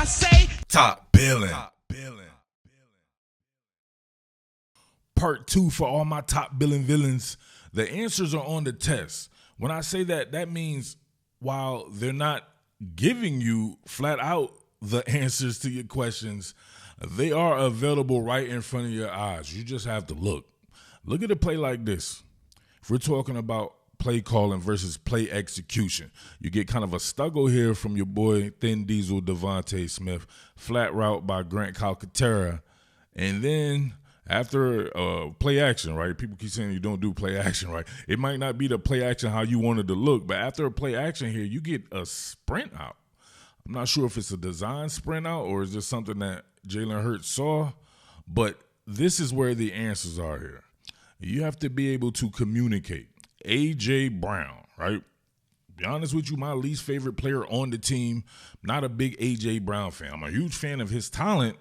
say Top Billin. Part 2 for all my top Billin villains. The answers are on the test. When I say that, that means while they're not giving you flat out the answers to your questions, they are available right in front of your eyes. You just have to look. Look at a play like this. If we're talking about play calling versus play execution, you get kind of a stuggle here from your boy Thin Diesel Devontae Smith, flat route by Grant Calcaterra, and then after play action, right? People keep saying you don't do play action, right? It might not be the play action how you wanted to look, but after a play action here, you get a sprint out. I'm not sure if it's a design sprint out or is this something that Jalen Hurts saw, but this is where the answers are here. You have to be able to communicate. A.J. Brown, right? Be honest with you, my least favorite player on the team. Not a big A.J. Brown fan. I'm a huge fan of his talent,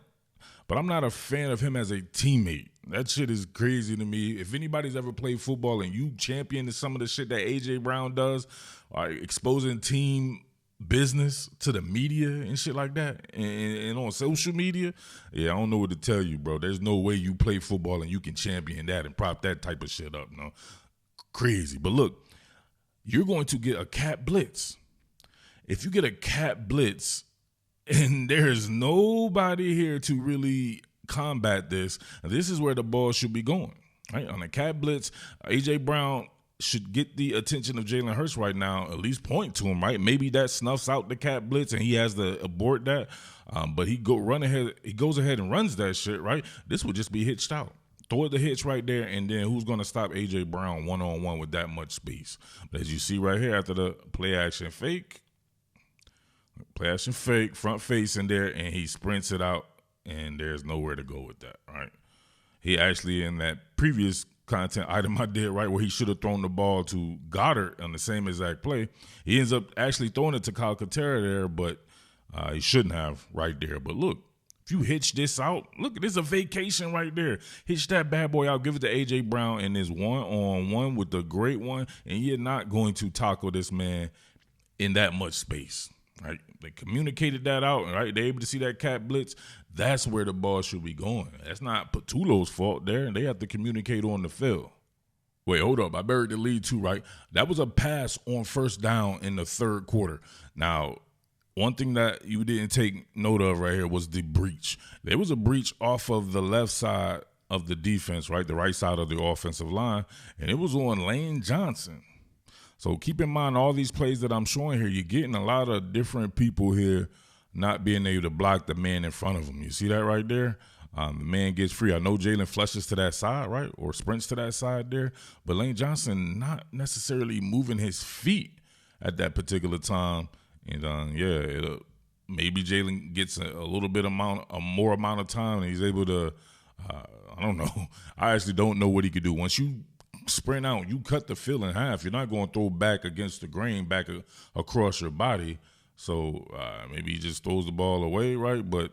but I'm not a fan of him as a teammate. That shit is crazy to me. If anybody's ever played football and you champion some of the shit that A.J. Brown does, exposing team business to the media and shit like that, and on social media, yeah, I don't know what to tell you, bro. There's no way you play football and you can champion that and prop that type of shit up, no. Crazy. But look, you're going to get a cat blitz. If you get a cat blitz and there's nobody here to really combat this, this is where the ball should be going. Right? On a cat blitz, A.J. Brown should get the attention of Jalen Hurts right now, at least point to him, right? Maybe that snuffs out the cat blitz and he has to abort that. But he goes ahead and runs that shit, right? This would just be hitched out. Throw the hitch right there, and then who's going to stop A.J. Brown one-on-one with that much space? But as you see right here, after the play-action fake, front face in there, and he sprints it out, and there's nowhere to go with that, right? He actually, in that previous content item I did, right, where he should have thrown the ball to Goddard on the same exact play, he ends up actually throwing it to Calcaterra there, but he shouldn't have right there. But look, if you hitch this out, look, there's a vacation right there. Hitch that bad boy out, give it to A.J. Brown in this one-on-one with the great one, and you're not going to tackle this man in that much space, right? They communicated that out, right? They're able to see that cat blitz. That's where the ball should be going. That's not Patullo's fault there, and they have to communicate on the field. Wait, hold up. I buried the lead too, right? That was a pass on first down in the third quarter. Now, one thing that you didn't take note of right here was the breach. There was a breach off of the left side of the defense, right? The right side of the offensive line, and it was on Lane Johnson. So keep in mind all these plays that I'm showing here, you're getting a lot of different people here not being able to block the man in front of them. You see that right there? The man gets free. I know Jalen flushes to that side, right, or sprints to that side there, but Lane Johnson not necessarily moving his feet at that particular time. And maybe Jalen gets a little bit more amount of time, and he's able to. I don't know. I actually don't know what he could do. Once you sprint out, you cut the field in half. You're not going to throw back against the grain, back across your body. So maybe he just throws the ball away, right? But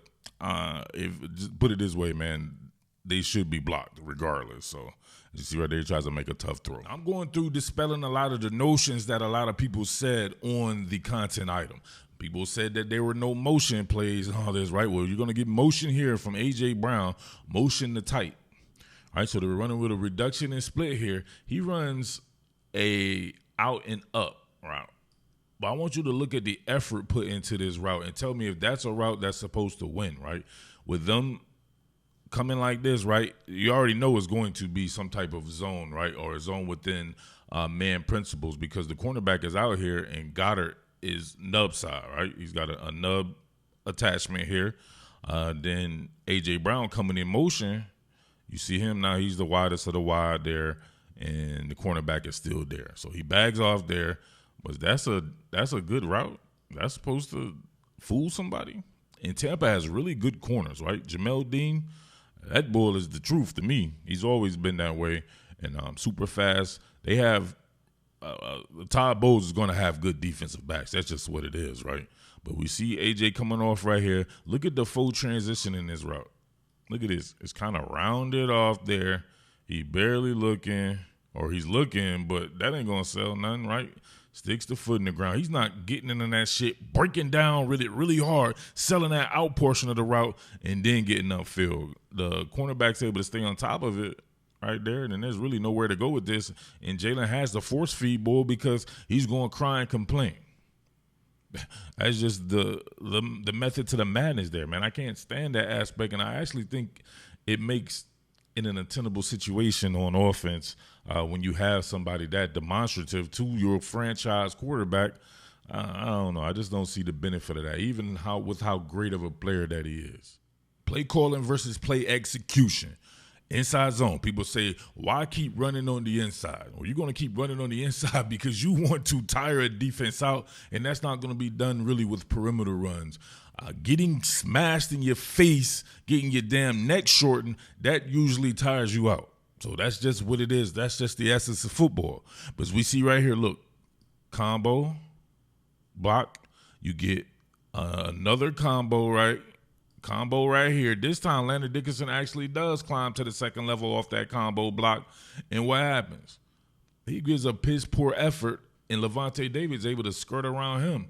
just put it this way, man, they should be blocked regardless. So you see right there, he tries to make a tough throw. I'm going through dispelling a lot of the notions that a lot of people said on the content item. People said that there were no motion plays and all this, right? Well, you're going to get motion here from A.J. Brown, motion to tight. All right, so they're running with a reduction and split here. He runs a out and up route. But I want you to look at the effort put into this route and tell me if that's a route that's supposed to win, right? With them coming like this, right, you already know it's going to be some type of zone, right, or a zone within man principles because the cornerback is out here and Goddard is nub side, right? He's got a nub attachment here. Then A.J. Brown coming in motion. You see him now, he's the widest of the wide there, and the cornerback is still there. So he bags off there, but that's a good route. That's supposed to fool somebody. And Tampa has really good corners, right? Jamel Dean, that boy is the truth to me. He's always been that way, and super fast. They have Todd Bowles is going to have good defensive backs. That's just what it is, right? But we see A.J. coming off right here. Look at the full transition in this route. Look at this. It's kind of rounded off there. He barely looking, or he's looking, but that ain't going to sell nothing, right? sticks the foot in the ground. He's not getting into that shit, breaking down really, really hard, selling that out portion of the route, and then getting upfield. The cornerback's able to stay on top of it right there, and then there's really nowhere to go with this. And Jalen has the force feed bull because he's going to cry and complain. That's just the method to the madness there, man. I can't stand that aspect, and I actually think it makes in an untenable situation on offense when you have somebody that demonstrative to your franchise quarterback. I don't know. I just don't see the benefit of that, even with how great of a player that he is. Play calling versus play execution. Inside zone. People say, why keep running on the inside? Well, you're going to keep running on the inside because you want to tire a defense out, and that's not going to be done really with perimeter runs. Getting smashed in your face, getting your damn neck shortened, that usually tires you out. So that's just what it is. That's just the essence of football. But as we see right here, look, combo, block, you get another combo right here. This time, Landon Dickerson actually does climb to the second level off that combo block. And what happens? He gives a piss poor effort, and Levante David's able to skirt around him.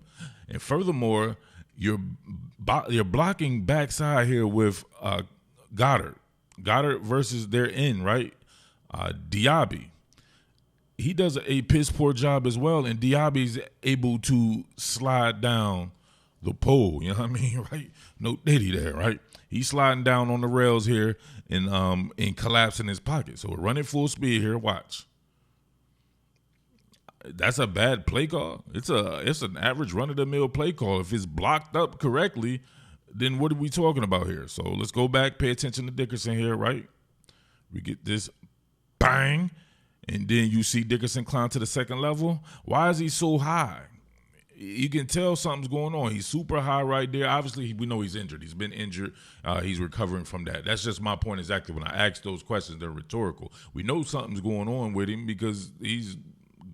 And furthermore, you're blocking backside here with Goddard. Goddard versus their end, right? Diaby. He does a piss poor job as well, and Diaby's able to slide down the pole, you know what I mean, right? No Diddy there, right? He's sliding down on the rails here and collapsing his pocket. So we're running full speed here. Watch. That's a bad play call. It's an average run-of-the-mill play call. If it's blocked up correctly, then what are we talking about here? So let's go back, pay attention to Dickerson here, right? We get this bang, and then you see Dickerson climb to the second level. Why is he so high? You can tell something's going on. He's super high right there. Obviously, we know he's injured. He's been injured. He's recovering from that. That's just my point exactly. When I ask those questions, they're rhetorical. We know something's going on with him because he's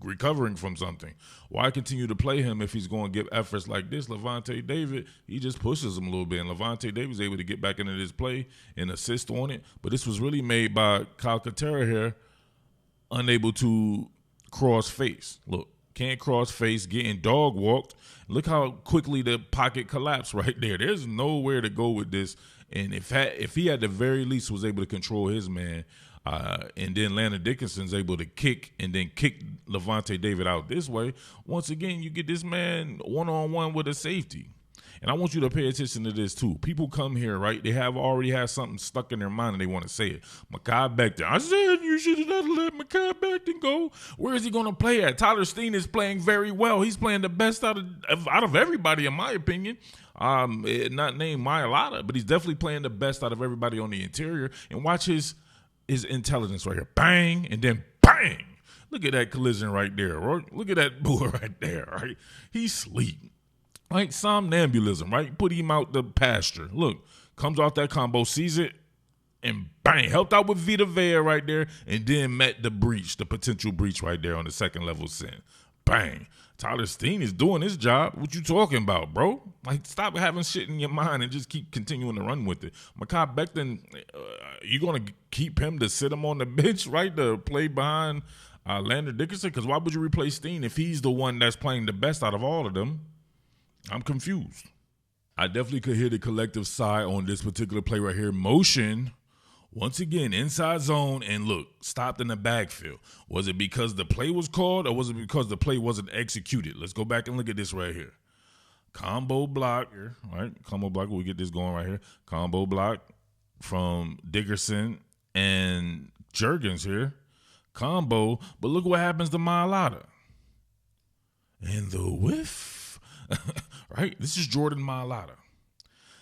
recovering from something. Why continue to play him if he's going to give efforts like this? Levante David, he just pushes him a little bit, and Levante David's able to get back into this play and assist on it. But this was really made by Kyle Katera here, unable to cross face. Look. Can't cross face, getting dog walked. Look how quickly the pocket collapsed right there. There's nowhere to go with this. And if he at the very least was able to control his man, and then Landon Dickinson's able to kick and then kick Levante David out this way, once again, you get this man one-on-one with a safety. And I want you to pay attention to this too. People come here, right? They already have something stuck in their mind and they want to say it. Mekhi Becton. I said you should have not let Mekhi Becton go. Where is he going to play at? Tyler Steen is playing very well. He's playing the best out of everybody, in my opinion. Not named Myalata, but he's definitely playing the best out of everybody on the interior. And watch his intelligence right here. Bang, and then bang. Look at that collision right there. Right? Look at that bull right there. Right? He's sleep. Like somnambulism, right? Put him out the pasture. Look, comes off that combo, sees it, and bang, helped out with Vita Vea right there, and then met the breach, the potential breach right there on the second level sin. Bang. Tyler Steen is doing his job. What you talking about, bro? Like, stop having shit in your mind and just keep continuing to run with it. Mekhi Becton, you going to keep him to sit him on the bench, right, to play behind Landon Dickerson? Because why would you replace Steen if he's the one that's playing the best out of all of them? I'm confused. I definitely could hear the collective sigh on this particular play right here. Motion, once again, inside zone, and look, stopped in the backfield. Was it because the play was called or was it because the play wasn't executed? Let's go back and look at this right here. Combo block here, right? Combo block, we get this going right here. Combo block from Dickerson and Juergens here. Combo, but look what happens to Myalata. And the whiff. Right? This is Jordan Mailata.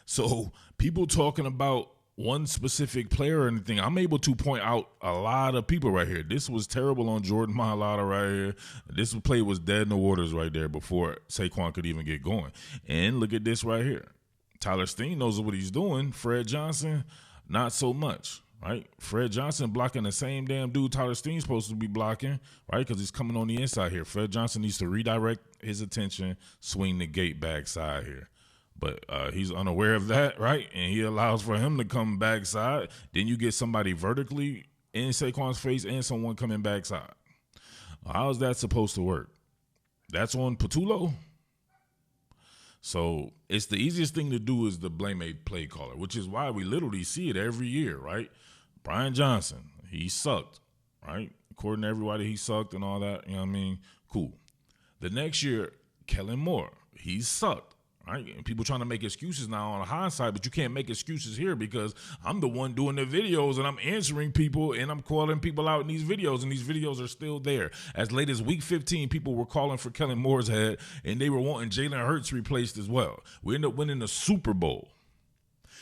So people talking about one specific player or anything, I'm able to point out a lot of people right here. This was terrible on Jordan Mailata right here. This play was dead in the waters right there before Saquon could even get going. And look at this right here. Tyler Steen knows what he's doing. Fred Johnson, not so much. Right? Fred Johnson blocking the same damn dude Tyler Steen's supposed to be blocking, right? Because he's coming on the inside here. Fred Johnson needs to redirect his attention, swing the gate backside here. But he's unaware of that, right? And he allows for him to come backside. Then you get somebody vertically in Saquon's face and someone coming backside. How is that supposed to work? That's on Patullo. So it's the easiest thing to do is to blame a play caller, which is why we literally see it every year, right? Brian Johnson, he sucked, right? According to everybody, he sucked and all that. You know what I mean? Cool. The next year, Kellen Moore, he sucked. Right? And people trying to make excuses now on hindsight, but you can't make excuses here because I'm the one doing the videos and I'm answering people and I'm calling people out in these videos, and these videos are still there. As late as week 15, people were calling for Kellen Moore's head and they were wanting Jalen Hurts replaced as well. We end up winning the Super Bowl.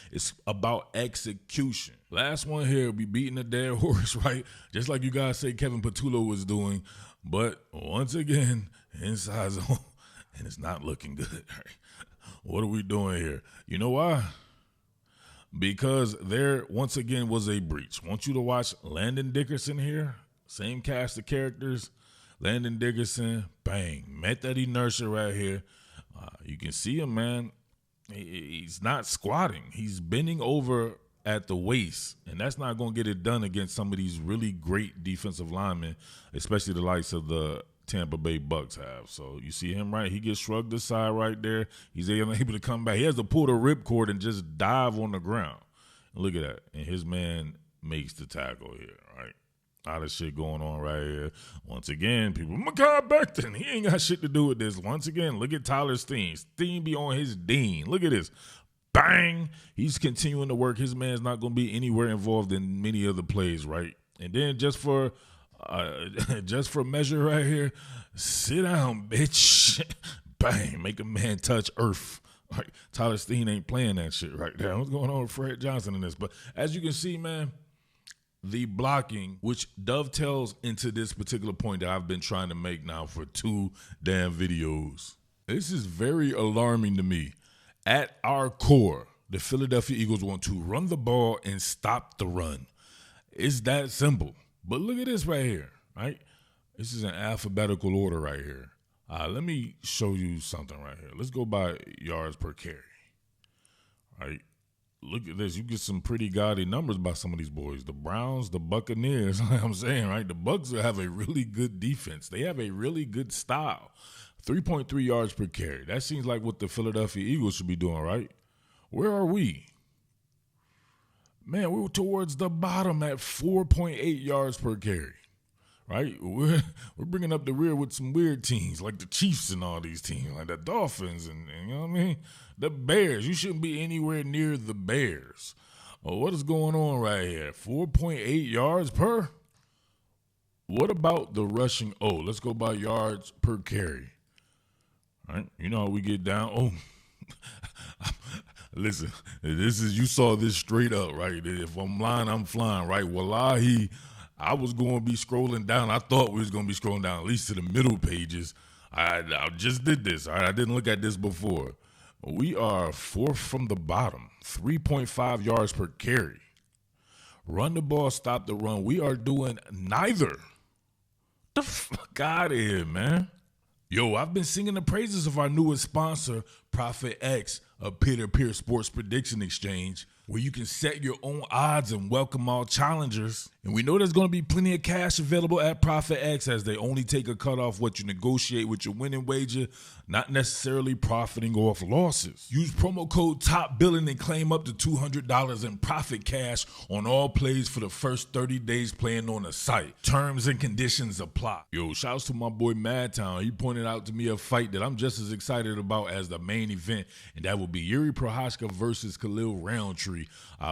It's about execution. Last one here, we beating a dead horse, right? Just like you guys say Kevin Patullo was doing, but once again, inside zone, and it's not looking good, right? What are we doing here? You know why? Because there, once again, was a breach. I want you to watch Landon Dickerson here. Same cast of characters. Landon Dickerson, bang. Met that inertia right here. You can see him, man. He's not squatting. He's bending over at the waist, and that's not going to get it done against some of these really great defensive linemen, especially the likes of the Tampa Bay Bucks have. So you see him, right? He gets shrugged aside right there. He's able to come back. He has to pull the ripcord and just dive on the ground. And look at that. And his man makes the tackle here, right? A lot of shit going on right here. Once again, people, Mekhi Becton, he ain't got shit to do with this. Once again, look at Tyler Steen. Steen be on his dean. Look at this. Bang. He's continuing to work. His man's not going to be anywhere involved in many other plays, right? And then just for measure right here, sit down, bitch. Bang, make a man touch earth. Right. Tyler Steen ain't playing that shit right there. What's going on with Fred Johnson in this? But as you can see, man, the blocking, which dovetails into this particular point that I've been trying to make now for 2 damn videos. This is very alarming to me. At our core, the Philadelphia Eagles want to run the ball and stop the run. It's that simple. But look at this right here, right? This is an alphabetical order right here. Let me show you something right here. Let's go by yards per carry, right? Look at this. You get some pretty gaudy numbers by some of these boys. The Browns, the Buccaneers, like I'm saying, right? The Bucs have a really good defense. They have a really good style. 3.3 yards per carry. That seems like what the Philadelphia Eagles should be doing, right? Where are we? Man, we were towards the bottom at 4.8 yards per carry, right? We're bringing up the rear with some weird teams like the Chiefs and all these teams, like the Dolphins and you know what I mean? The Bears. You shouldn't be anywhere near the Bears. Oh, what is going on right here? 4.8 yards per? What about the rushing? Oh, let's go by yards per carry. All right, you know how we get down. Oh, listen, this is, you saw this straight up, right? If I'm lying, I'm flying, right? Wallahi, I was going to be scrolling down. I thought we was going to be scrolling down at least to the middle pages. I just did this, all right? I didn't look at this before. We are 4th from the bottom, 3.5 yards per carry. Run the ball, stop the run. We are doing neither. The fuck out of here, man. Yo, I've been singing the praises of our newest sponsor, Prophet X, a peer-to-peer sports prediction exchange, where you can set your own odds and welcome all challengers. And we know there's going to be plenty of cash available at Prophet X, as they only take a cut off what you negotiate with your winning wager, not necessarily profiting off losses. Use promo code TOPBILLIN and claim up to $200 in profit cash on all plays for the first 30 days playing on the site. Terms and conditions apply. Yo, shouts to my boy Madtown. He pointed out to me a fight that I'm just as excited about as the main event, and that will be Yuri Prochazka versus Khalil Roundtree.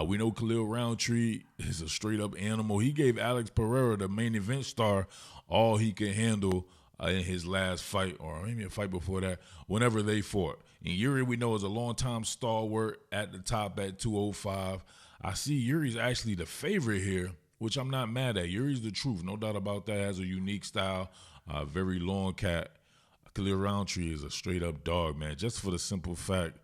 We know Khalil Roundtree is a straight-up animal. He gave Alex Pereira, the main event star, all he could handle in his last fight, or maybe a fight before that, whenever they fought. And Yuri, we know, is a long-time stalwart at the top at 205. I see Yuri's actually the favorite here, which I'm not mad at. Yuri's the truth, no doubt about that. Has a unique style, very long cat. Khalil Roundtree is a straight-up dog, man, just for the simple fact,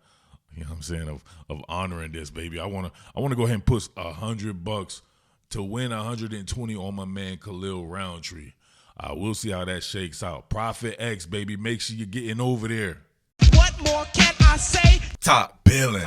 you know what I'm saying, of honoring this, baby. I wanna go ahead and put $100 to win 120 on my man Khalil Roundtree. We'll see how that shakes out. Prophet X, baby, make sure you're getting over there. What more can I say? Top billing.